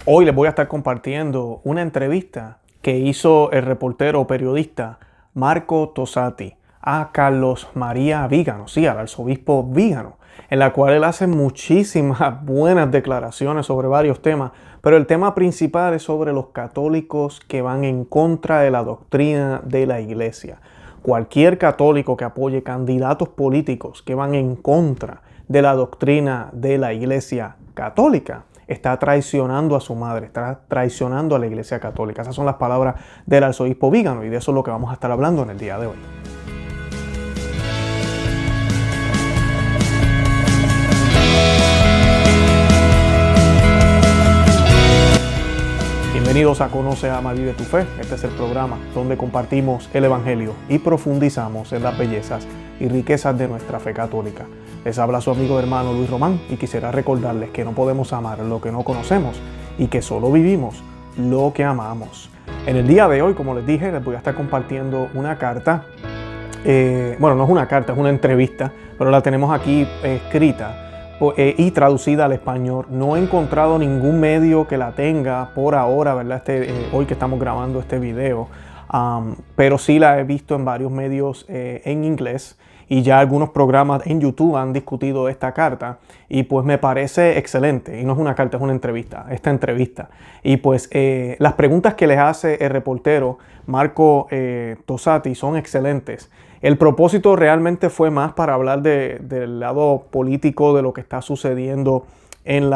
Hoy les voy a estar compartiendo una entrevista que hizo el reportero o periodista Marco Tossati a Carlos María Vígano, sí, al arzobispo Vígano, en la cual él hace muchísimas buenas declaraciones sobre varios temas, pero el tema principal es sobre los católicos que van en contra de la doctrina de la Iglesia. Cualquier católico que apoye candidatos políticos que van en contra de la doctrina de la Iglesia Católica está traicionando a su madre, está traicionando a la Iglesia Católica. Esas son las palabras del arzobispo Vígano y de eso es lo que vamos a estar hablando en el día de hoy. Bienvenidos a Conoce, Ama, Vive tu Fe. Este es el programa donde compartimos el Evangelio y profundizamos en las bellezas y riquezas de nuestra fe católica. Les habla su amigo y hermano Luis Román y quisiera recordarles que no podemos amar lo que no conocemos y que solo vivimos lo que amamos. En el día de hoy, como les dije, les voy a estar compartiendo una carta. Bueno, no es una carta, es una entrevista, pero la tenemos aquí escrita y traducida al español. No he encontrado ningún medio que la tenga por ahora, ¿verdad? Hoy que estamos grabando este video, pero sí la he visto en varios medios en inglés. Y ya algunos programas en YouTube han discutido esta carta y pues me parece excelente. Y no es una carta, es una entrevista, esta entrevista. Y pues las preguntas que les hace el reportero Marco Tossati son excelentes. El propósito realmente fue más para hablar del lado político de lo que está sucediendo en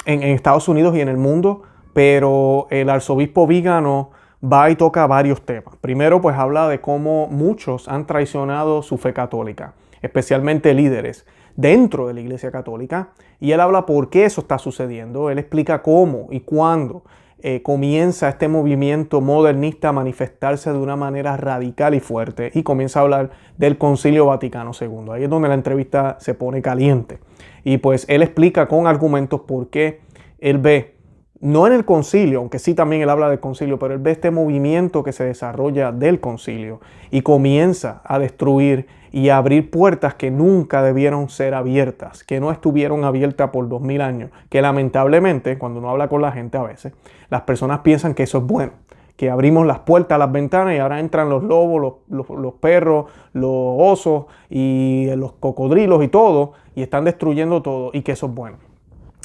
Estados Unidos y en el mundo, pero el arzobispo Vígano va y toca varios temas. Primero, pues habla de cómo muchos han traicionado su fe católica, especialmente líderes dentro de la Iglesia Católica, y él habla por qué eso está sucediendo. Él explica cómo y cuándo comienza este movimiento modernista a manifestarse de una manera radical y fuerte, y comienza a hablar del Concilio Vaticano II. Ahí es donde la entrevista se pone caliente. Y pues él explica con argumentos por qué él ve, no en el concilio, aunque sí también él habla del concilio, pero él ve este movimiento que se desarrolla del concilio y comienza a destruir y a abrir puertas que nunca debieron ser abiertas, que no estuvieron abiertas por 2000 años, que lamentablemente, cuando uno habla con la gente a veces, las personas piensan que eso es bueno, que abrimos las puertas, las ventanas y ahora entran los lobos, los perros, los osos y los cocodrilos y todo, y están destruyendo todo y que eso es bueno.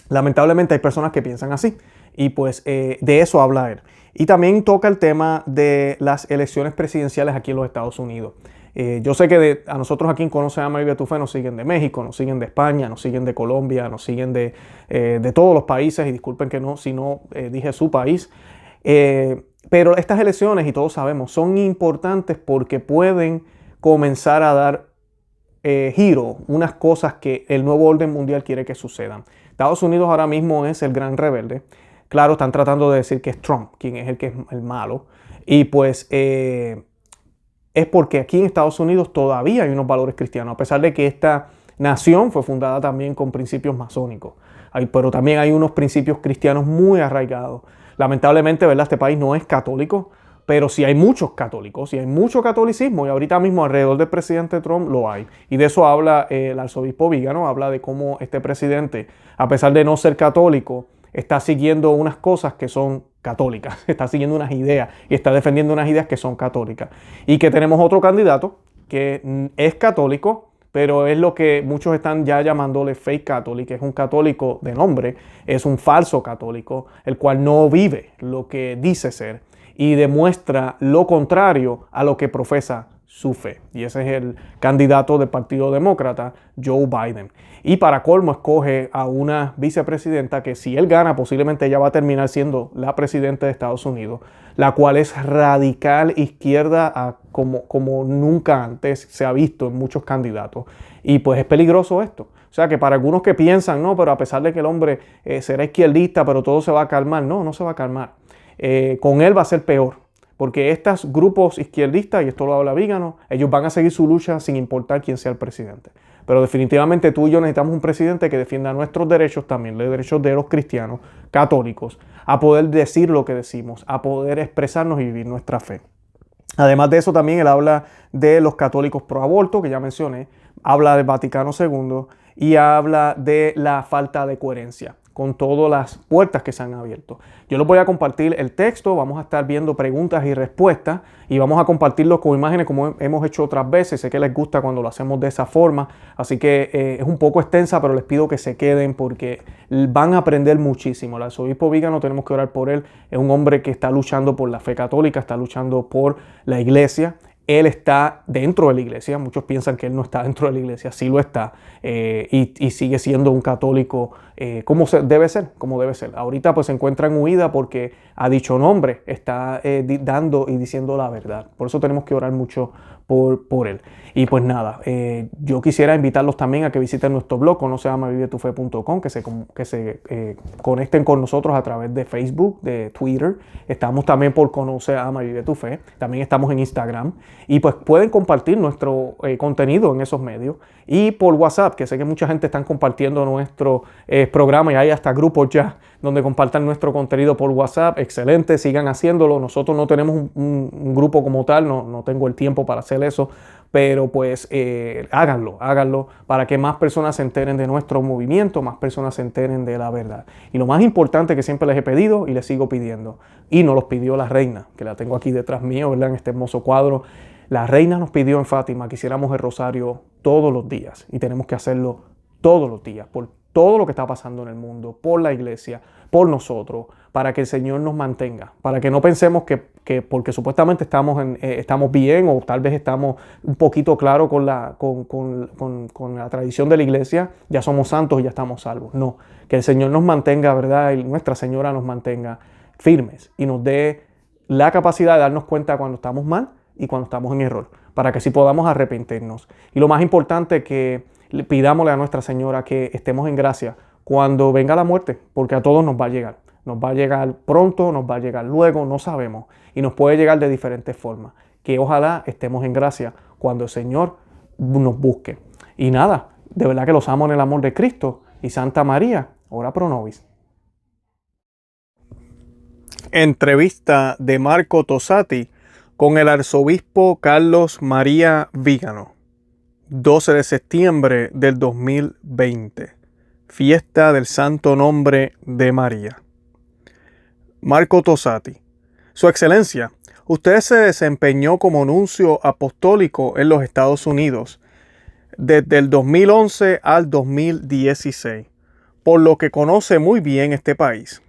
Lamentablemente hay personas que piensan así. Y pues de eso habla él. Y también toca el tema de las elecciones presidenciales aquí en los Estados Unidos. Yo sé que a nosotros aquí en Conoce, Ama, Vive tu Fe nos siguen de México, nos siguen de España, nos siguen de Colombia, nos siguen de todos los países. Y disculpen que no, si no dije su país. Pero estas elecciones, y todos sabemos, son importantes porque pueden comenzar a dar giro, unas cosas que el nuevo orden mundial quiere que sucedan. Estados Unidos ahora mismo es el gran rebelde. Claro, están tratando de decir que es Trump, quien es el que es el malo. Y pues es porque aquí en Estados Unidos todavía hay unos valores cristianos, a pesar de que esta nación fue fundada también con principios masónicos. Pero también hay unos principios cristianos muy arraigados. Lamentablemente, ¿verdad? Este país no es católico, pero sí hay muchos católicos y hay mucho catolicismo. Y ahorita mismo alrededor del presidente Trump lo hay. Y de eso habla el arzobispo Vígano, habla de cómo este presidente, a pesar de no ser católico, está siguiendo unas cosas que son católicas, está siguiendo unas ideas y está defendiendo unas ideas que son católicas. Y que tenemos otro candidato que es católico, pero es lo que muchos están ya llamándole fake catholic, es un católico de nombre, es un falso católico, el cual no vive lo que dice ser y demuestra lo contrario a lo que profesa su fe. Y ese es el candidato del Partido Demócrata, Joe Biden. Y para colmo escoge a una vicepresidenta que si él gana, posiblemente ella va a terminar siendo la presidenta de Estados Unidos, la cual es radical izquierda como nunca antes se ha visto en muchos candidatos. Y pues es peligroso esto. O sea que para algunos que piensan, no, pero a pesar de que el hombre será izquierdista, pero todo se va a calmar. No, no se va a calmar. Con él va a ser peor. Porque estos grupos izquierdistas, y esto lo habla Vígano, ellos van a seguir su lucha sin importar quién sea el presidente. Pero definitivamente tú y yo necesitamos un presidente que defienda nuestros derechos, también los derechos de los cristianos católicos, a poder decir lo que decimos, a poder expresarnos y vivir nuestra fe. Además de eso, también él habla de los católicos pro aborto, que ya mencioné, habla del Vaticano II y habla de la falta de coherencia. con todas las puertas que se han abierto. Yo les voy a compartir el texto, vamos a estar viendo preguntas y respuestas y vamos a compartirlo con imágenes como hemos hecho otras veces. Sé que les gusta cuando lo hacemos de esa forma, así que es un poco extensa, pero les pido que se queden porque van a aprender muchísimo. El arzobispo Vígano, tenemos que orar por él, es un hombre que está luchando por la fe católica, está luchando por la iglesia. Él está dentro de la iglesia, muchos piensan que él no está dentro de la iglesia, sí lo está, y sigue siendo un católico como debe ser, como debe ser. Ahorita pues se encuentra en huida porque a dicho nombre está dando y diciendo la verdad. Por eso tenemos que orar mucho por él. Y pues nada, yo quisiera invitarlos también a que visiten nuestro blog, conoceamavivetufe.com, que se conecten con nosotros a través de Facebook, de Twitter. Estamos también por Conoce, Ama y Vive tu Fe. También estamos en Instagram. Y pues pueden compartir nuestro contenido en esos medios. Y por WhatsApp, que sé que mucha gente está compartiendo nuestro programa y hay hasta grupos ya donde compartan nuestro contenido por WhatsApp. Excelente, sigan haciéndolo. Nosotros no tenemos un grupo como tal, no tengo el tiempo para hacer eso, pero pues háganlo para que más personas se enteren de nuestro movimiento, más personas se enteren de la verdad. Y lo más importante que siempre les he pedido y les sigo pidiendo, y nos los pidió la reina, que la tengo aquí detrás mío, ¿verdad? En este hermoso cuadro. La reina nos pidió en Fátima que hiciéramos el rosario todos los días y tenemos que hacerlo todos los días por todo lo que está pasando en el mundo, por la iglesia, por nosotros, para que el Señor nos mantenga, para que no pensemos que porque supuestamente estamos bien o tal vez estamos un poquito claros con la tradición de la iglesia, ya somos santos y ya estamos salvos. No, que el Señor nos mantenga, ¿verdad? Y Nuestra Señora nos mantenga firmes y nos dé la capacidad de darnos cuenta cuando estamos mal y cuando estamos en error, para que así podamos arrepentirnos. Y lo más importante, que pidámosle a Nuestra Señora que estemos en gracia cuando venga la muerte, porque a todos nos va a llegar. Nos va a llegar pronto, nos va a llegar luego, no sabemos. Y nos puede llegar de diferentes formas. Que ojalá estemos en gracia cuando el Señor nos busque. Y nada, de verdad que los amo en el amor de Cristo. Y Santa María, ora pro nobis. Entrevista de Marco Tosati con el arzobispo Carlos María Vígano. 12 de septiembre del 2020. Fiesta del Santo Nombre de María. Marco Tosati. Su Excelencia, usted se desempeñó como nuncio apostólico en los Estados Unidos desde el 2011 al 2016, por lo que conoce muy bien este país.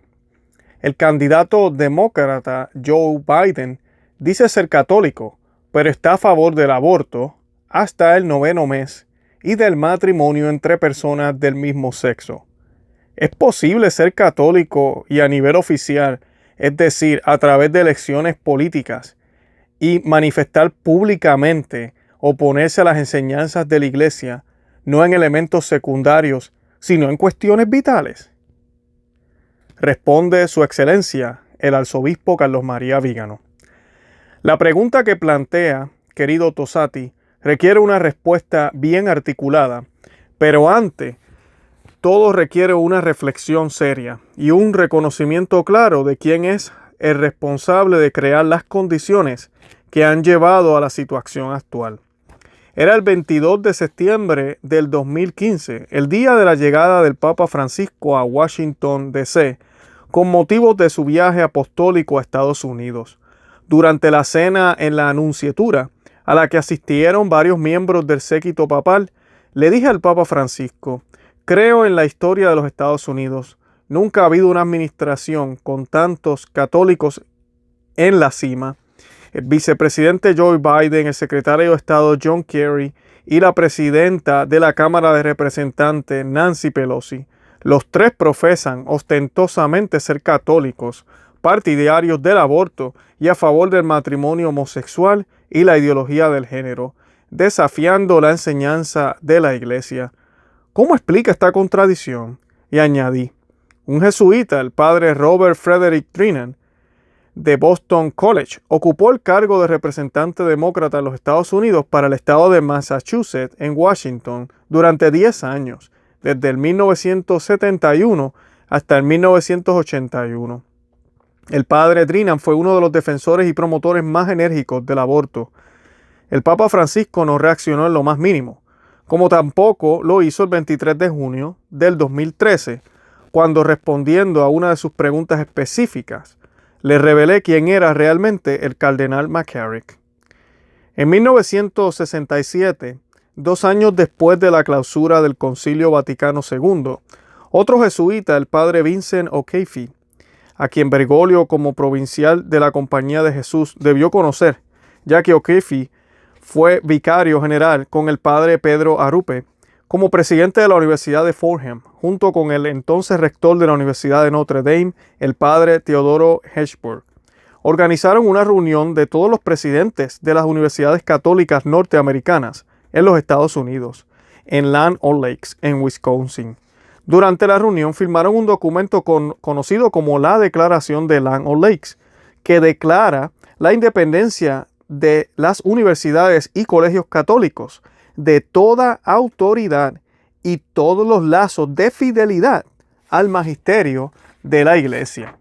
El candidato demócrata Joe Biden dice ser católico, pero está a favor del aborto hasta el 9º mes y del matrimonio entre personas del mismo sexo. ¿Es posible ser católico y a nivel oficial, es decir, a través de elecciones políticas, y manifestar públicamente oponerse a las enseñanzas de la Iglesia, no en elementos secundarios, sino en cuestiones vitales? Responde Su Excelencia, el arzobispo Carlos María Vígano. La pregunta que plantea, querido Tosati, requiere una respuesta bien articulada, pero antes todo requiere una reflexión seria y un reconocimiento claro de quién es el responsable de crear las condiciones que han llevado a la situación actual. Era el 22 de septiembre del 2015, el día de la llegada del Papa Francisco a Washington, D.C., con motivo de su viaje apostólico a Estados Unidos. Durante la cena en la Anunciatura, a la que asistieron varios miembros del séquito papal, le dije al Papa Francisco: creo en la historia de los Estados Unidos. Nunca ha habido una administración con tantos católicos en la cima. El vicepresidente Joe Biden, el secretario de Estado John Kerry y la presidenta de la Cámara de Representantes Nancy Pelosi. Los tres profesan ostentosamente ser católicos, partidarios del aborto y a favor del matrimonio homosexual y la ideología del género, desafiando la enseñanza de la Iglesia. ¿Cómo explica esta contradicción? Y añadí: un jesuita, el padre Robert Frederick Drinan, de Boston College, ocupó el cargo de representante demócrata en los Estados Unidos para el estado de Massachusetts en Washington durante 10 años, desde el 1971 hasta el 1981. El padre Drinan fue uno de los defensores y promotores más enérgicos del aborto. El Papa Francisco no reaccionó en lo más mínimo, como tampoco lo hizo el 23 de junio del 2013, cuando respondiendo a una de sus preguntas específicas, le revelé quién era realmente el cardenal McCarrick. En 1967, 2 años después de la clausura del Concilio Vaticano II, otro jesuita, el padre Vincent O'Keefe, a quien Bergoglio como provincial de la Compañía de Jesús debió conocer, ya que O'Keefe fue vicario general con el padre Pedro Arrupe como presidente de la Universidad de Fordham, junto con el entonces rector de la Universidad de Notre Dame, el padre Teodoro Hedgeburg. Organizaron una reunión de todos los presidentes de las universidades católicas norteamericanas en los Estados Unidos, en Land O'Lakes, en Wisconsin. Durante la reunión firmaron un documento conocido como la Declaración de Land O'Lakes, que declara la independencia de las universidades y colegios católicos de toda autoridad y todos los lazos de fidelidad al magisterio de la Iglesia.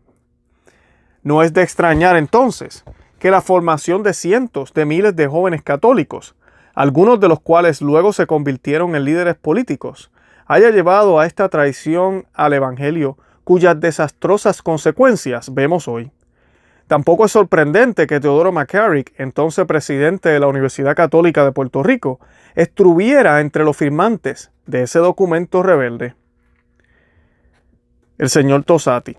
No es de extrañar entonces que la formación de cientos de miles de jóvenes católicos, algunos de los cuales luego se convirtieron en líderes políticos, haya llevado a esta traición al Evangelio, cuyas desastrosas consecuencias vemos hoy. Tampoco es sorprendente que Teodoro McCarrick, entonces presidente de la Universidad Católica de Puerto Rico, estuviera entre los firmantes de ese documento rebelde. El señor Tosati.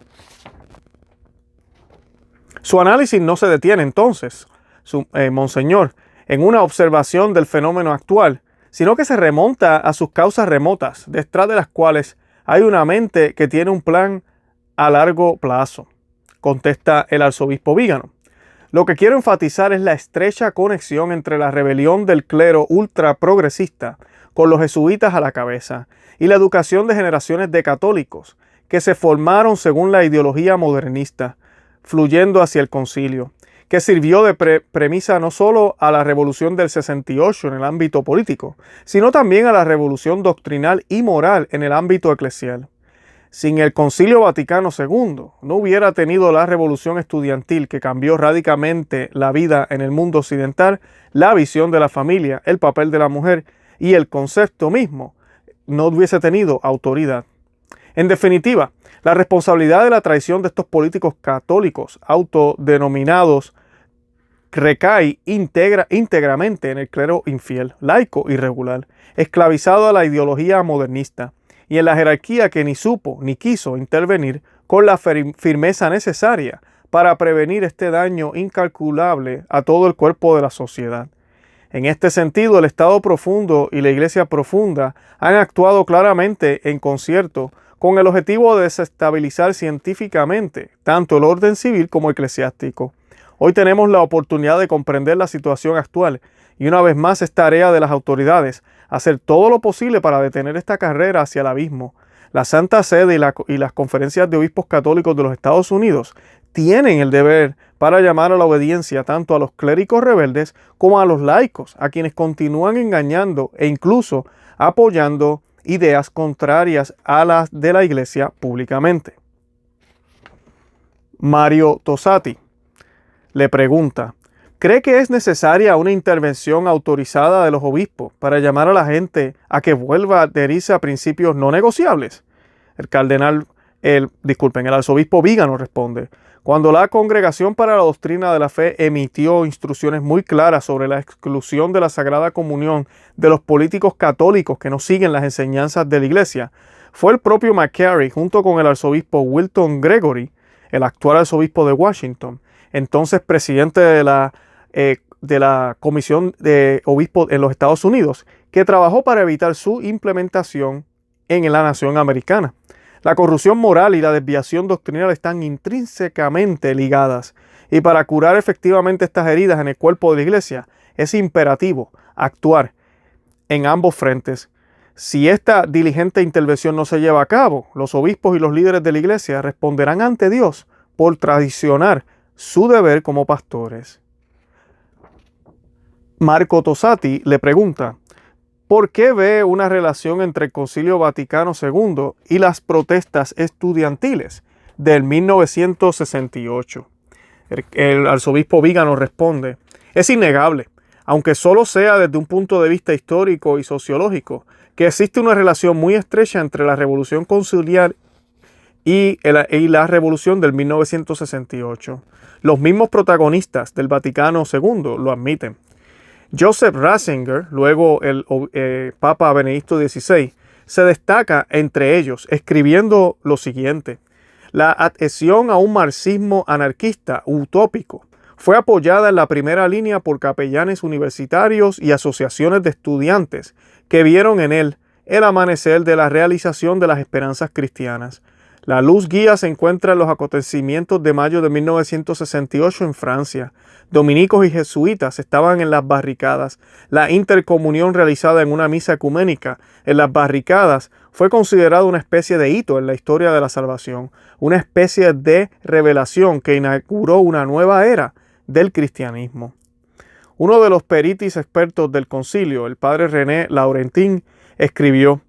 Su análisis no se detiene entonces, Monseñor, en una observación del fenómeno actual, sino que se remonta a sus causas remotas, detrás de las cuales hay una mente que tiene un plan a largo plazo, contesta el arzobispo Vígano. Lo que quiero enfatizar es la estrecha conexión entre la rebelión del clero ultraprogresista con los jesuitas a la cabeza y la educación de generaciones de católicos que se formaron según la ideología modernista, fluyendo hacia el concilio, que sirvió de premisa no solo a la revolución del 68 en el ámbito político, sino también a la revolución doctrinal y moral en el ámbito eclesial. Sin el Concilio Vaticano II, no hubiera tenido la revolución estudiantil que cambió radicalmente la vida en el mundo occidental, la visión de la familia, el papel de la mujer y el concepto mismo, no hubiese tenido autoridad. En definitiva, la responsabilidad de la traición de estos políticos católicos autodenominados recae íntegramente en el clero infiel, laico y irregular, esclavizado a la ideología modernista, y en la jerarquía que ni supo ni quiso intervenir con la firmeza necesaria para prevenir este daño incalculable a todo el cuerpo de la sociedad. En este sentido, el Estado profundo y la Iglesia profunda han actuado claramente en concierto con el objetivo de desestabilizar científicamente tanto el orden civil como eclesiástico. Hoy tenemos la oportunidad de comprender la situación actual y una vez más es tarea de las autoridades hacer todo lo posible para detener esta carrera hacia el abismo. La Santa Sede y las conferencias de obispos católicos de los Estados Unidos tienen el deber para llamar a la obediencia tanto a los clérigos rebeldes como a los laicos, a quienes continúan engañando e incluso apoyando ideas contrarias a las de la Iglesia públicamente. Mario Tosati le pregunta: ¿cree que es necesaria una intervención autorizada de los obispos para llamar a la gente a que vuelva a adherirse a principios no negociables? El arzobispo Vígano responde: cuando la Congregación para la Doctrina de la Fe emitió instrucciones muy claras sobre la exclusión de la Sagrada Comunión de los políticos católicos que no siguen las enseñanzas de la Iglesia, fue el propio McCarrick, junto con el arzobispo Wilton Gregory, el actual arzobispo de Washington, entonces presidente de la Comisión de Obispos en los Estados Unidos, que trabajó para evitar su implementación en la nación americana. La corrupción moral y la desviación doctrinal están intrínsecamente ligadas, y para curar efectivamente estas heridas en el cuerpo de la Iglesia es imperativo actuar en ambos frentes. Si esta diligente intervención no se lleva a cabo, los obispos y los líderes de la Iglesia responderán ante Dios por traicionar su deber como pastores. Marco Tosati le pregunta: ¿por qué ve una relación entre el Concilio Vaticano II y las protestas estudiantiles del 1968? El arzobispo Vígano responde: es innegable, aunque solo sea desde un punto de vista histórico y sociológico, que existe una relación muy estrecha entre la revolución conciliar y la revolución del 1968. Los mismos protagonistas del Vaticano II lo admiten. Joseph Ratzinger, luego el Papa Benedicto XVI, se destaca entre ellos escribiendo lo siguiente: la adhesión a un marxismo anarquista utópico fue apoyada en la primera línea por capellanes universitarios y asociaciones de estudiantes que vieron en él el amanecer de la realización de las esperanzas cristianas. La luz guía se encuentra en los acontecimientos de mayo de 1968 en Francia. Dominicos y jesuitas estaban en las barricadas. La intercomunión realizada en una misa ecuménica en las barricadas fue considerada una especie de hito en la historia de la salvación, una especie de revelación que inauguró una nueva era del cristianismo. Uno de los peritis expertos del concilio, el padre René Laurentin, escribió: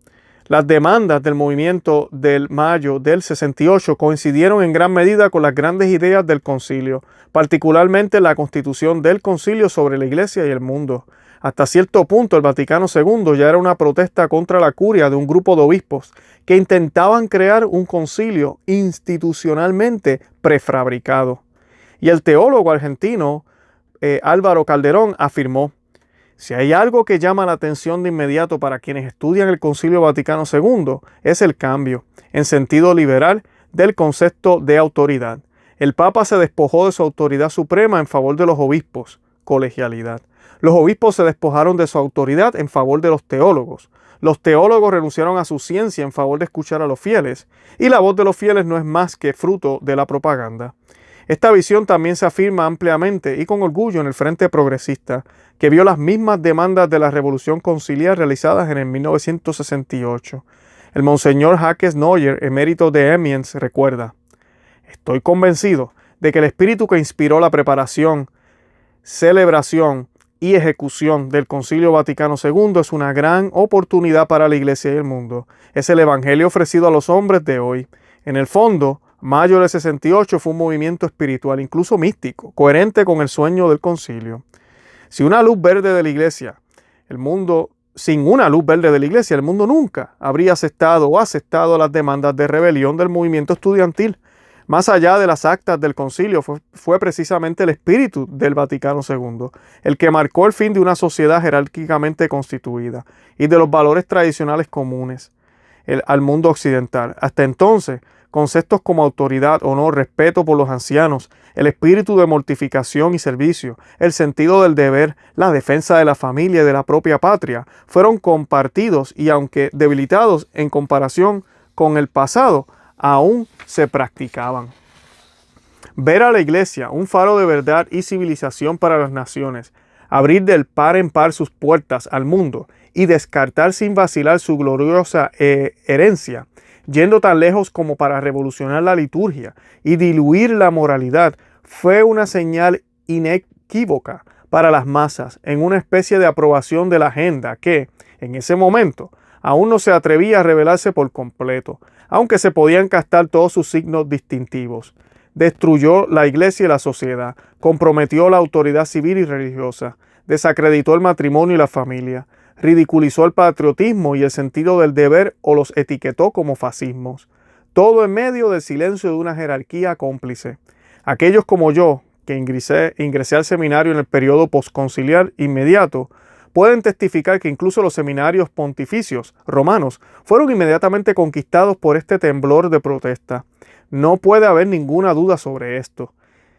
las demandas del movimiento del mayo del 68 coincidieron en gran medida con las grandes ideas del concilio, particularmente la constitución del concilio sobre la Iglesia y el mundo. Hasta cierto punto, el Vaticano II ya era una protesta contra la curia de un grupo de obispos que intentaban crear un concilio institucionalmente prefabricado. Y el teólogo argentino Álvaro Calderón afirmó: si hay algo que llama la atención de inmediato para quienes estudian el Concilio Vaticano II, es el cambio, en sentido liberal, del concepto de autoridad. El Papa se despojó de su autoridad suprema en favor de los obispos, colegialidad. Los obispos se despojaron de su autoridad en favor de los teólogos. Los teólogos renunciaron a su ciencia en favor de escuchar a los fieles, y la voz de los fieles no es más que fruto de la propaganda. Esta visión también se afirma ampliamente y con orgullo en el Frente Progresista, que vio las mismas demandas de la Revolución Conciliar realizadas en el 1968. El Monseñor Jacques Neuer, emérito de Amiens, recuerda: estoy convencido de que el espíritu que inspiró la preparación, celebración y ejecución del Concilio Vaticano II es una gran oportunidad para la Iglesia y el mundo. Es el Evangelio ofrecido a los hombres de hoy. En el fondo, mayo del 68 fue un movimiento espiritual, incluso místico, coherente con el sueño del concilio. Sin una luz verde de la Iglesia, el mundo nunca habría aceptado las demandas de rebelión del movimiento estudiantil. Más allá de las actas del concilio, fue precisamente el espíritu del Vaticano II el que marcó el fin de una sociedad jerárquicamente constituida y de los valores tradicionales comunes al mundo occidental. Hasta entonces, conceptos como autoridad, honor, respeto por los ancianos, el espíritu de mortificación y servicio, el sentido del deber, la defensa de la familia y de la propia patria, fueron compartidos y, aunque debilitados en comparación con el pasado, aún se practicaban. Ver a la Iglesia, un faro de verdad y civilización para las naciones, abrir del par en par sus puertas al mundo y descartar sin vacilar su gloriosa herencia, yendo tan lejos como para revolucionar la liturgia y diluir la moralidad, fue una señal inequívoca para las masas en una especie de aprobación de la agenda que, en ese momento, aún no se atrevía a revelarse por completo, aunque se podían captar todos sus signos distintivos. Destruyó la Iglesia y la sociedad, comprometió la autoridad civil y religiosa, desacreditó el matrimonio y la familia, ridiculizó el patriotismo y el sentido del deber o los etiquetó como fascismos. Todo en medio del silencio de una jerarquía cómplice. Aquellos como yo, que ingresé al seminario en el periodo postconciliar inmediato, pueden testificar que incluso los seminarios pontificios romanos fueron inmediatamente conquistados por este temblor de protesta. No puede haber ninguna duda sobre esto.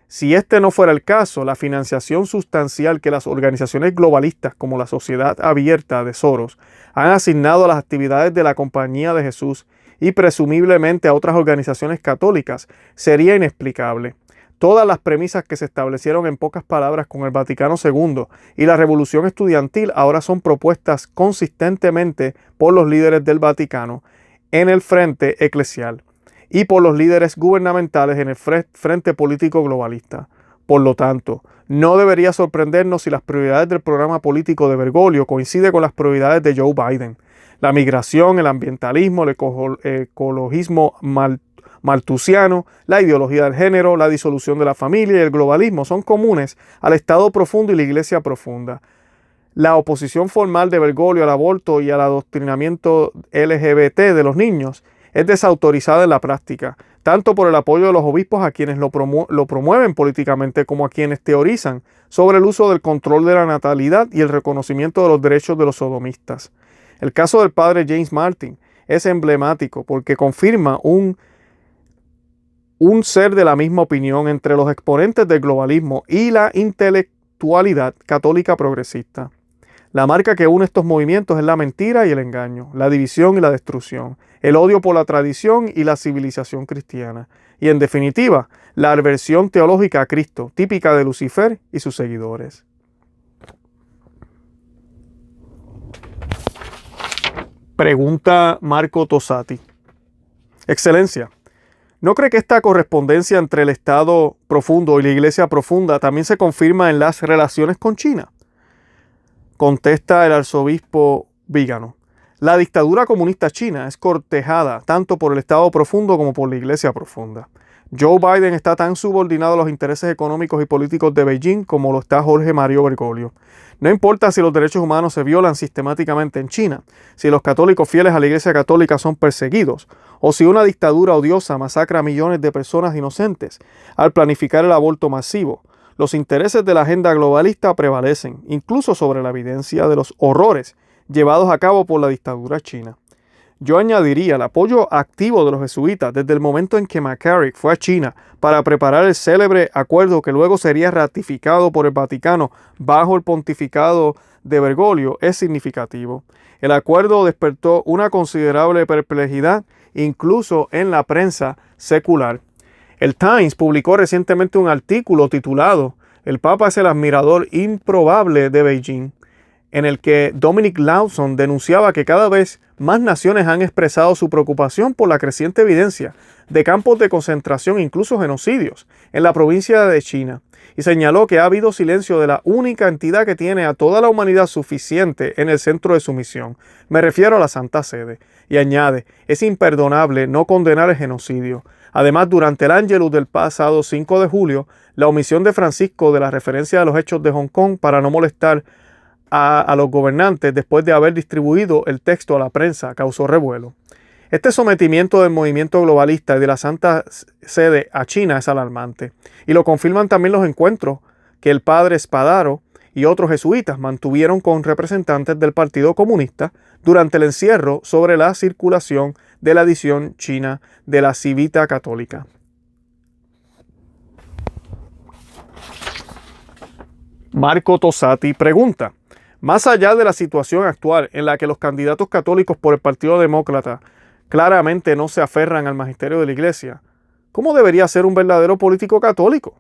Si este no fuera el caso, la financiación sustancial que las organizaciones globalistas como la Sociedad Abierta de Soros han asignado a las actividades de la Compañía de Jesús y presumiblemente a otras organizaciones católicas sería inexplicable. Todas las premisas que se establecieron en pocas palabras con el Vaticano II y la Revolución Estudiantil ahora son propuestas consistentemente por los líderes del Vaticano en el frente eclesial y por los líderes gubernamentales en el frente político globalista. Por lo tanto, no debería sorprendernos si las prioridades del programa político de Bergoglio coinciden con las prioridades de Joe Biden. La migración, el ambientalismo, el ecologismo malthusiano, la ideología del género, la disolución de la familia y el globalismo son comunes al Estado profundo y la Iglesia profunda. La oposición formal de Bergoglio al aborto y al adoctrinamiento LGBT de los niños es desautorizada en la práctica, tanto por el apoyo de los obispos a quienes lo promueven políticamente como a quienes teorizan sobre el uso del control de la natalidad y el reconocimiento de los derechos de los sodomistas. El caso del padre James Martin es emblemático porque confirma un ser de la misma opinión entre los exponentes del globalismo y la intelectualidad católica progresista. La marca que une estos movimientos es la mentira y el engaño, la división y la destrucción, el odio por la tradición y la civilización cristiana, y en definitiva, la aversión teológica a Cristo, típica de Lucifer y sus seguidores. Pregunta Marco Tosati. Excelencia, ¿no cree que esta correspondencia entre el Estado profundo y la Iglesia profunda también se confirma en las relaciones con China? Contesta el arzobispo Vígano. La dictadura comunista china es cortejada tanto por el Estado profundo como por la Iglesia profunda. Joe Biden está tan subordinado a los intereses económicos y políticos de Beijing como lo está Jorge Mario Bergoglio. No importa si los derechos humanos se violan sistemáticamente en China, si los católicos fieles a la Iglesia católica son perseguidos, o si una dictadura odiosa masacra a millones de personas inocentes al planificar el aborto masivo. Los intereses de la agenda globalista prevalecen, incluso sobre la evidencia de los horrores llevados a cabo por la dictadura china. Yo añadiría el apoyo activo de los jesuitas desde el momento en que McCarrick fue a China para preparar el célebre acuerdo que luego sería ratificado por el Vaticano bajo el pontificado de Bergoglio es significativo. El acuerdo despertó una considerable perplejidad incluso en la prensa secular. El Times publicó recientemente un artículo titulado "El Papa es el admirador improbable de Beijing", en el que Dominic Lawson denunciaba que cada vez más naciones han expresado su preocupación por la creciente evidencia de campos de concentración, incluso genocidios, en la provincia de China, y señaló que ha habido silencio de la única entidad que tiene a toda la humanidad suficiente en el centro de su misión. Me refiero a la Santa Sede. Y añade, es imperdonable no condenar el genocidio. Además, durante el Ángelus del pasado 5 de julio, la omisión de Francisco de la referencia a los hechos de Hong Kong para no molestar a los gobernantes después de haber distribuido el texto a la prensa causó revuelo. Este sometimiento del movimiento globalista y de la Santa Sede a China es alarmante, y lo confirman también los encuentros que el padre Spadaro y otros jesuitas mantuvieron con representantes del Partido Comunista durante el encierro sobre la circulación de la edición china de la Civita Católica. Marco Tosati pregunta: más allá de la situación actual en la que los candidatos católicos por el Partido Demócrata claramente no se aferran al magisterio de la Iglesia, ¿cómo debería ser un verdadero político católico?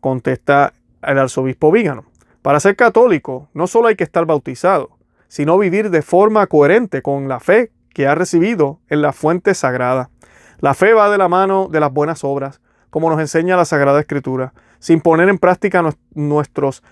Contesta el arzobispo Vígano. Para ser católico no solo hay que estar bautizado, sino vivir de forma coherente con la fe que ha recibido en la fuente sagrada. La fe va de la mano de las buenas obras, como nos enseña la Sagrada Escritura, sin poner en práctica nuestros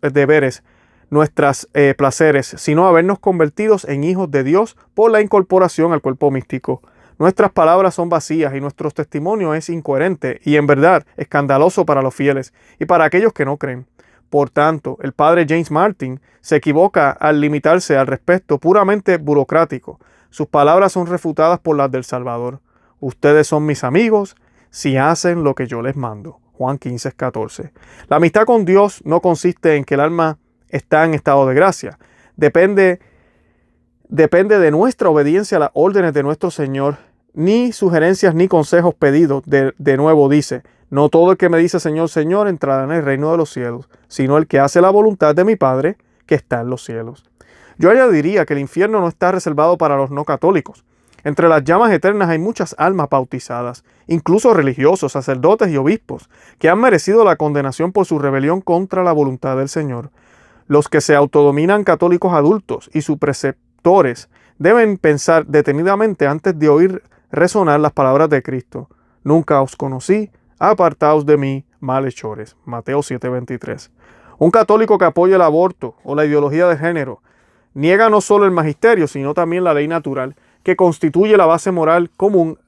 deberes, nuestros placeres, sino habernos convertidos en hijos de Dios por la incorporación al cuerpo místico. Nuestras palabras son vacías y nuestro testimonio es incoherente y en verdad escandaloso para los fieles y para aquellos que no creen. Por tanto, el padre James Martin se equivoca al limitarse al respecto puramente burocrático. Sus palabras son refutadas por las del Salvador. Ustedes son mis amigos si hacen lo que yo les mando. Juan 15:14. La amistad con Dios no consiste en que el alma está en estado de gracia. Depende de nuestra obediencia a las órdenes de nuestro Señor, ni sugerencias ni consejos pedidos. De nuevo dice, no todo el que me dice Señor, Señor entrará en el reino de los cielos, sino el que hace la voluntad de mi Padre que está en los cielos. Yo añadiría que el infierno no está reservado para los no católicos. Entre las llamas eternas hay muchas almas bautizadas, incluso religiosos, sacerdotes y obispos, que han merecido la condenación por su rebelión contra la voluntad del Señor. Los que se autodominan católicos adultos y sus preceptores deben pensar detenidamente antes de oír resonar las palabras de Cristo. Nunca os conocí, apartaos de mí, malhechores. Mateo 7:23. Un católico que apoya el aborto o la ideología de género niega no solo el magisterio, sino también la ley natural, que constituye la base moral común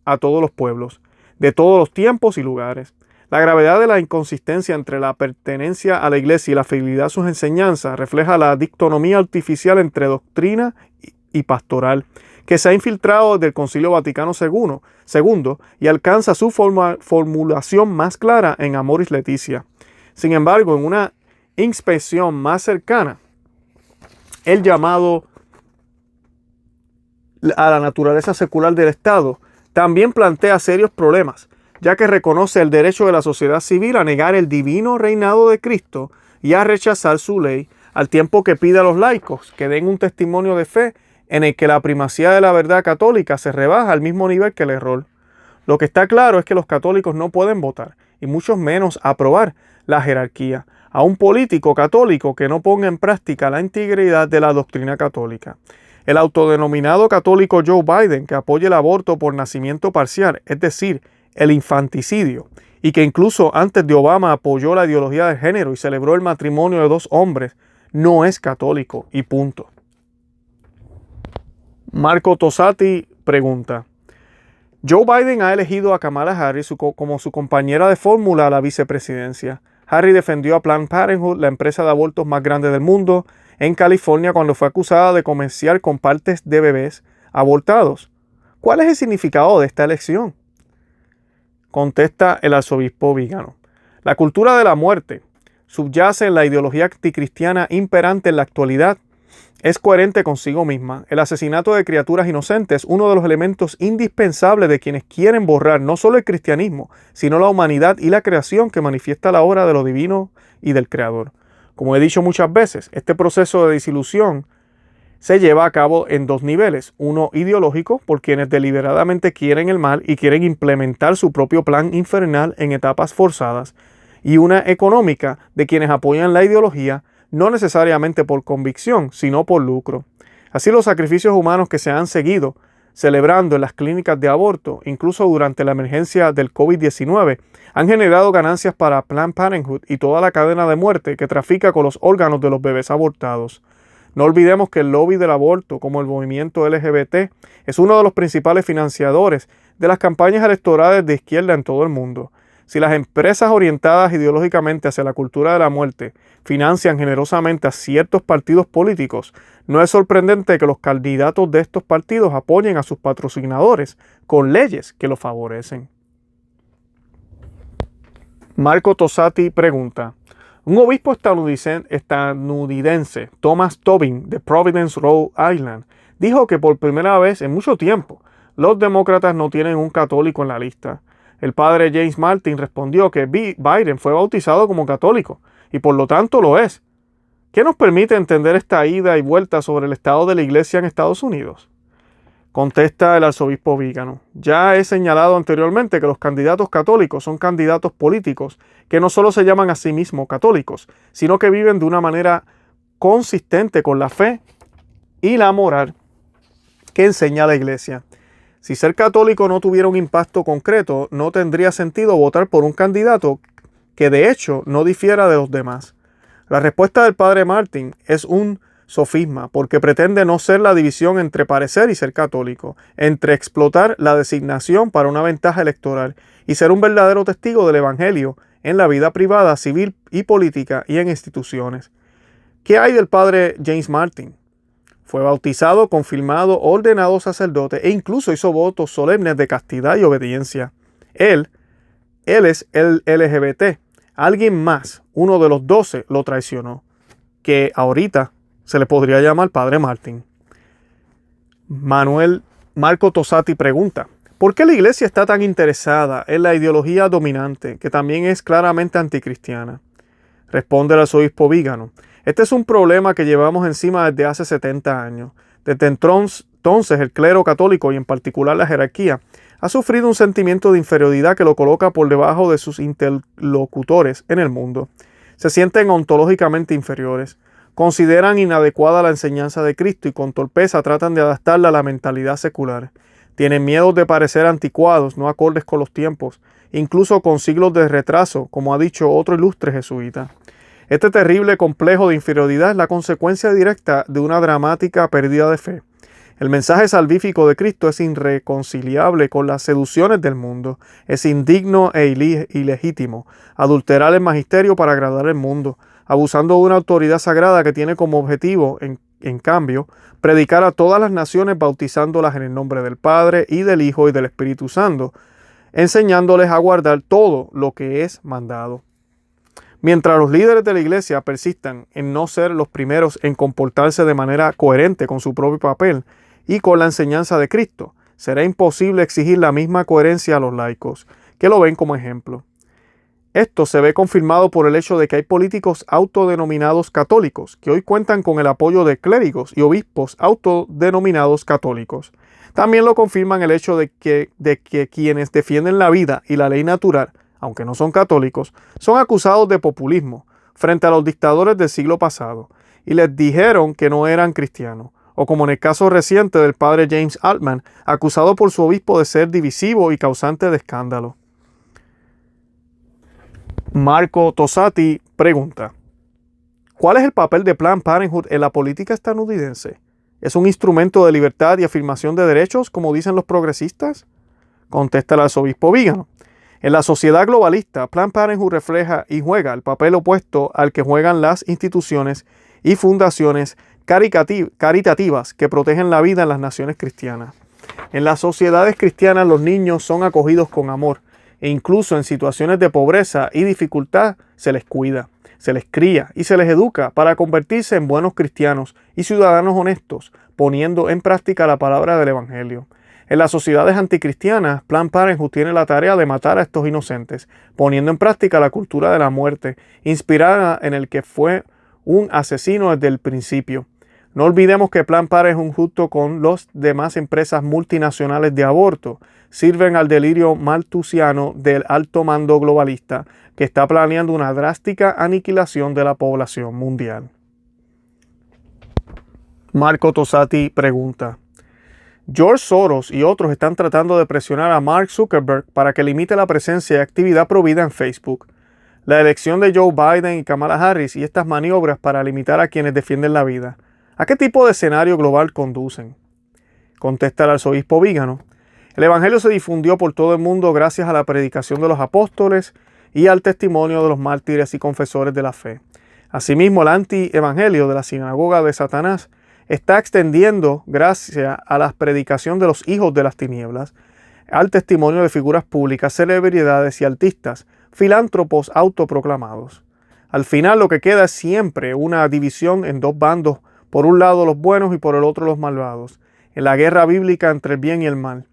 a todos los pueblos, de todos los tiempos y lugares. La gravedad de la inconsistencia entre la pertenencia a la Iglesia y la fidelidad a sus enseñanzas refleja la dicotomía artificial entre doctrina y pastoral, que se ha infiltrado desde el Concilio Vaticano II y alcanza su formulación más clara en Amoris Laetitia. Sin embargo, en una inspección más cercana, el llamado a la naturaleza secular del Estado también plantea serios problemas, ya que reconoce el derecho de la sociedad civil a negar el divino reinado de Cristo y a rechazar su ley, al tiempo que pide a los laicos que den un testimonio de fe en el que la primacía de la verdad católica se rebaja al mismo nivel que el error. Lo que está claro es que los católicos no pueden votar, y mucho menos aprobar la jerarquía a un político católico que no ponga en práctica la integridad de la doctrina católica. El autodenominado católico Joe Biden, que apoya el aborto por nacimiento parcial, es decir, el infanticidio, y que incluso antes de Obama apoyó la ideología de género y celebró el matrimonio de 2 hombres, no es católico y punto. Marco Tosati pregunta: Joe Biden ha elegido a Kamala Harris como su compañera de fórmula a la vicepresidencia. Harris defendió a Planned Parenthood, la empresa de abortos más grande del mundo, en California cuando fue acusada de comerciar con partes de bebés abortados. ¿Cuál es el significado de esta elección? Contesta el arzobispo Vígano: la cultura de la muerte subyace en la ideología anticristiana imperante en la actualidad. Es coherente consigo misma. El asesinato de criaturas inocentes es uno de los elementos indispensables de quienes quieren borrar no solo el cristianismo, sino la humanidad y la creación que manifiesta la obra de lo divino y del Creador. Como he dicho muchas veces, este proceso de disilusión se lleva a cabo en 2 niveles. Uno ideológico, por quienes deliberadamente quieren el mal y quieren implementar su propio plan infernal en etapas forzadas. Y una económica, de quienes apoyan la ideología, no necesariamente por convicción, sino por lucro. Así, los sacrificios humanos que se han seguido celebrando en las clínicas de aborto, incluso durante la emergencia del COVID-19, han generado ganancias para Planned Parenthood y toda la cadena de muerte que trafica con los órganos de los bebés abortados. No olvidemos que el lobby del aborto, como el movimiento LGBT, es uno de los principales financiadores de las campañas electorales de izquierda en todo el mundo. Si las empresas orientadas ideológicamente hacia la cultura de la muerte financian generosamente a ciertos partidos políticos, no es sorprendente que los candidatos de estos partidos apoyen a sus patrocinadores con leyes que los favorecen. Marco Tosati pregunta: un obispo estadounidense, Thomas Tobin, de Providence, Rhode Island, dijo que por primera vez en mucho tiempo los demócratas no tienen un católico en la lista. El padre James Martin respondió que Biden fue bautizado como católico y por lo tanto lo es. ¿Qué nos permite entender esta ida y vuelta sobre el estado de la iglesia en Estados Unidos? Contesta el arzobispo Vígano: ya he señalado anteriormente que los candidatos católicos son candidatos políticos que no solo se llaman a sí mismos católicos, sino que viven de una manera consistente con la fe y la moral que enseña la iglesia. Si ser católico no tuviera un impacto concreto, no tendría sentido votar por un candidato que de hecho no difiera de los demás. La respuesta del padre Martin es un sofisma, porque pretende no ser la división entre parecer y ser católico, entre explotar la designación para una ventaja electoral y ser un verdadero testigo del evangelio en la vida privada, civil y política y en instituciones. ¿Qué hay del padre James Martin? Fue bautizado, confirmado, ordenado sacerdote e incluso hizo votos solemnes de castidad y obediencia. Él es el LGBT. Alguien más, uno de los 12, lo traicionó, que ahorita se le podría llamar padre Martin. Marco Tosati pregunta: ¿por qué la iglesia está tan interesada en la ideología dominante, que también es claramente anticristiana? Responde el arzobispo Vígano: este es un problema que llevamos encima desde hace 70 años. Desde entonces el clero católico y en particular la jerarquía ha sufrido un sentimiento de inferioridad que lo coloca por debajo de sus interlocutores en el mundo. Se sienten ontológicamente inferiores, consideran inadecuada la enseñanza de Cristo y con torpeza tratan de adaptarla a la mentalidad secular. Tienen miedo de parecer anticuados, no acordes con los tiempos, incluso con siglos de retraso, como ha dicho otro ilustre jesuita. Este terrible complejo de inferioridad es la consecuencia directa de una dramática pérdida de fe. El mensaje salvífico de Cristo es irreconciliable con las seducciones del mundo. Es indigno e ilegítimo adulterar el magisterio para agradar al mundo, abusando de una autoridad sagrada que tiene como objetivo, en en cambio, predicar a todas las naciones bautizándolas en el nombre del Padre y del Hijo y del Espíritu Santo, enseñándoles a guardar todo lo que es mandado. Mientras los líderes de la iglesia persistan en no ser los primeros en comportarse de manera coherente con su propio papel y con la enseñanza de Cristo, será imposible exigir la misma coherencia a los laicos, que lo ven como ejemplo. Esto se ve confirmado por el hecho de que hay políticos autodenominados católicos que hoy cuentan con el apoyo de clérigos y obispos autodenominados católicos. También lo confirman el hecho de que quienes defienden la vida y la ley natural, aunque no son católicos, son acusados de populismo frente a los dictadores del siglo pasado y les dijeron que no eran cristianos, o como en el caso reciente del padre James Altman, acusado por su obispo de ser divisivo y causante de escándalo. Marco Tosati pregunta: ¿cuál es el papel de Planned Parenthood en la política estadounidense? ¿Es un instrumento de libertad y afirmación de derechos, como dicen los progresistas? Contesta el arzobispo Vígano: en la sociedad globalista, Planned Parenthood refleja y juega el papel opuesto al que juegan las instituciones y fundaciones caritativas que protegen la vida en las naciones cristianas. En las sociedades cristianas los niños son acogidos con amor e incluso en situaciones de pobreza y dificultad se les cuida, se les cría y se les educa para convertirse en buenos cristianos y ciudadanos honestos, poniendo en práctica la palabra del Evangelio. En las sociedades anticristianas, Planned Parenthood tiene la tarea de matar a estos inocentes, poniendo en práctica la cultura de la muerte, inspirada en el que fue un asesino desde el principio. No olvidemos que Planned Parenthood, junto con las demás empresas multinacionales de aborto, sirven al delirio maltusiano del alto mando globalista que está planeando una drástica aniquilación de la población mundial. Marco Tosati pregunta: George Soros y otros están tratando de presionar a Mark Zuckerberg para que limite la presencia y actividad provida en Facebook. La elección de Joe Biden y Kamala Harris y estas maniobras para limitar a quienes defienden la vida, ¿a qué tipo de escenario global conducen? Contesta el arzobispo Vígano: el Evangelio se difundió por todo el mundo gracias a la predicación de los apóstoles y al testimonio de los mártires y confesores de la fe. Asimismo, el anti-evangelio de la sinagoga de Satanás está extendiendo gracias a la predicación de los hijos de las tinieblas, al testimonio de figuras públicas, celebridades y artistas, filántropos autoproclamados. Al final lo que queda es siempre una división en dos bandos, por un lado los buenos y por el otro los malvados, en la guerra bíblica entre el bien y el mal.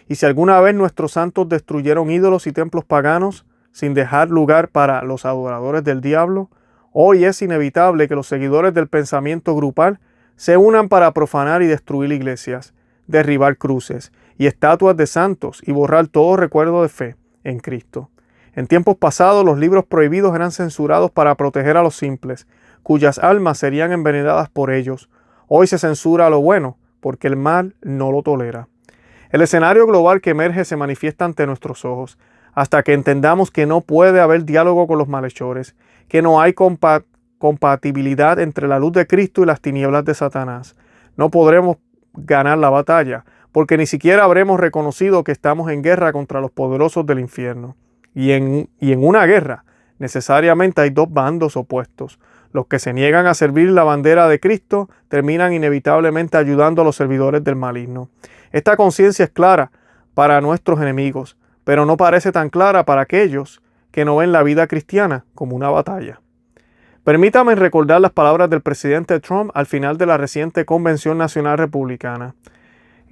Y si alguna vez nuestros santos destruyeron ídolos y templos paganos sin dejar lugar para los adoradores del diablo, hoy es inevitable que los seguidores del pensamiento grupal se unan para profanar y destruir iglesias, derribar cruces y estatuas de santos y borrar todo recuerdo de fe en Cristo. En tiempos pasados los libros prohibidos eran censurados para proteger a los simples, cuyas almas serían envenenadas por ellos. Hoy se censura lo bueno, porque el mal no lo tolera. El escenario global que emerge se manifiesta ante nuestros ojos, hasta que entendamos que no puede haber diálogo con los malhechores, que no hay compatibilidad entre la luz de Cristo y las tinieblas de Satanás. No podremos ganar la batalla, porque ni siquiera habremos reconocido que estamos en guerra contra los poderosos del infierno. Y en una guerra, necesariamente hay dos bandos opuestos. Los que se niegan a servir la bandera de Cristo terminan inevitablemente ayudando a los servidores del maligno. Esta conciencia es clara para nuestros enemigos, pero no parece tan clara para aquellos que no ven la vida cristiana como una batalla. Permítame recordar las palabras del presidente Trump al final de la reciente Convención Nacional Republicana.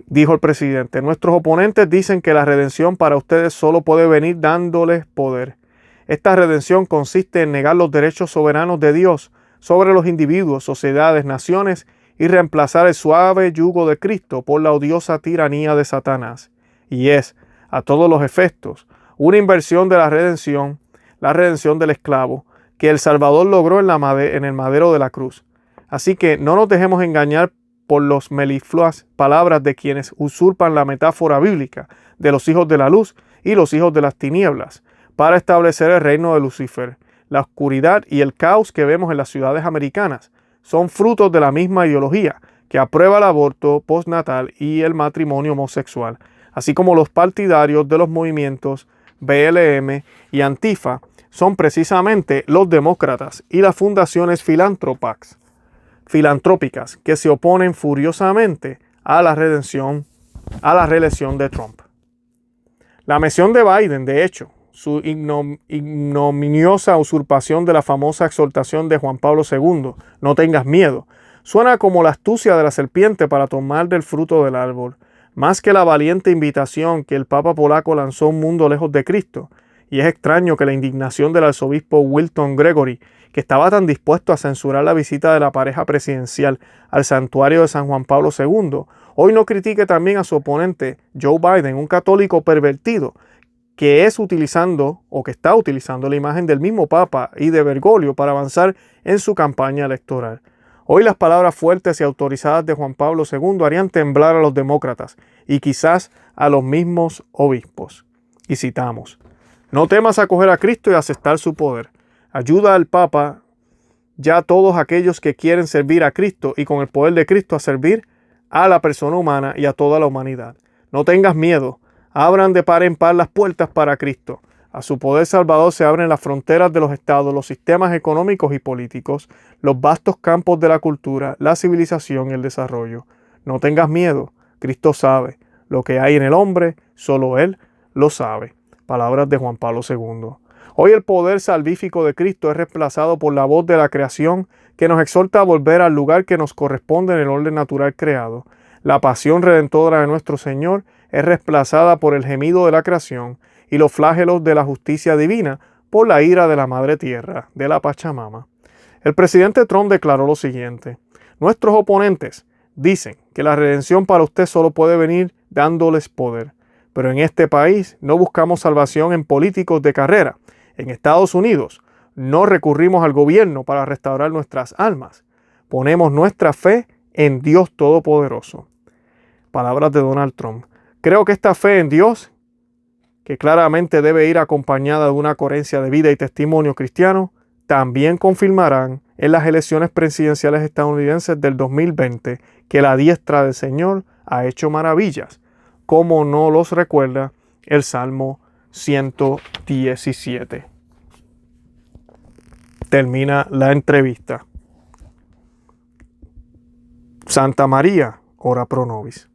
Dijo el presidente: nuestros oponentes dicen que la redención para ustedes solo puede venir dándoles poder. Esta redención consiste en negar los derechos soberanos de Dios sobre los individuos, sociedades, naciones y reemplazar el suave yugo de Cristo por la odiosa tiranía de Satanás. Y es, a todos los efectos, una inversión de la redención del esclavo, que el Salvador logró en el madero de la cruz. Así que no nos dejemos engañar por los melifluas palabras de quienes usurpan la metáfora bíblica de los hijos de la luz y los hijos de las tinieblas, para establecer el reino de Lucifer. La oscuridad y el caos que vemos en las ciudades americanas son frutos de la misma ideología que aprueba el aborto postnatal y el matrimonio homosexual, así como los partidarios de los movimientos BLM y Antifa son precisamente los demócratas y las fundaciones filántropas. filantrópicas que se oponen furiosamente a la reelección de Trump. La mención de Biden, de hecho, su ignominiosa usurpación de la famosa exhortación de Juan Pablo II, no tengas miedo, suena como la astucia de la serpiente para tomar del fruto del árbol, más que la valiente invitación que el Papa polaco lanzó a un mundo lejos de Cristo. Y es extraño que la indignación del arzobispo Wilton Gregory, que estaba tan dispuesto a censurar la visita de la pareja presidencial al santuario de San Juan Pablo II, hoy no critique también a su oponente Joe Biden, un católico pervertido, que está utilizando la imagen del mismo Papa y de Bergoglio para avanzar en su campaña electoral. Hoy las palabras fuertes y autorizadas de Juan Pablo II harían temblar a los demócratas y quizás a los mismos obispos. Y citamos: no temas acoger a Cristo y aceptar su poder. Ayuda al Papa ya a todos aquellos que quieren servir a Cristo y con el poder de Cristo a servir a la persona humana y a toda la humanidad. No tengas miedo. Abran de par en par las puertas para Cristo. A su poder salvador se abren las fronteras de los estados, los sistemas económicos y políticos, los vastos campos de la cultura, la civilización y el desarrollo. No tengas miedo. Cristo sabe. Lo que hay en el hombre, solo Él lo sabe. Palabras de Juan Pablo II. Hoy el poder salvífico de Cristo es reemplazado por la voz de la creación que nos exhorta a volver al lugar que nos corresponde en el orden natural creado. La pasión redentora de nuestro Señor es reemplazada por el gemido de la creación y los flagelos de la justicia divina por la ira de la Madre Tierra, de la Pachamama. El presidente Trump declaró lo siguiente: nuestros oponentes dicen que la redención para usted solo puede venir dándoles poder. Pero en este país no buscamos salvación en políticos de carrera. En Estados Unidos no recurrimos al gobierno para restaurar nuestras almas. Ponemos nuestra fe en Dios Todopoderoso. Palabras de Donald Trump. Creo que esta fe en Dios, que claramente debe ir acompañada de una coherencia de vida y testimonio cristiano, también confirmarán en las elecciones presidenciales estadounidenses del 2020 que la diestra del Señor ha hecho maravillas, como no los recuerda el Salmo 117. Termina la entrevista. Santa María, ora pro nobis.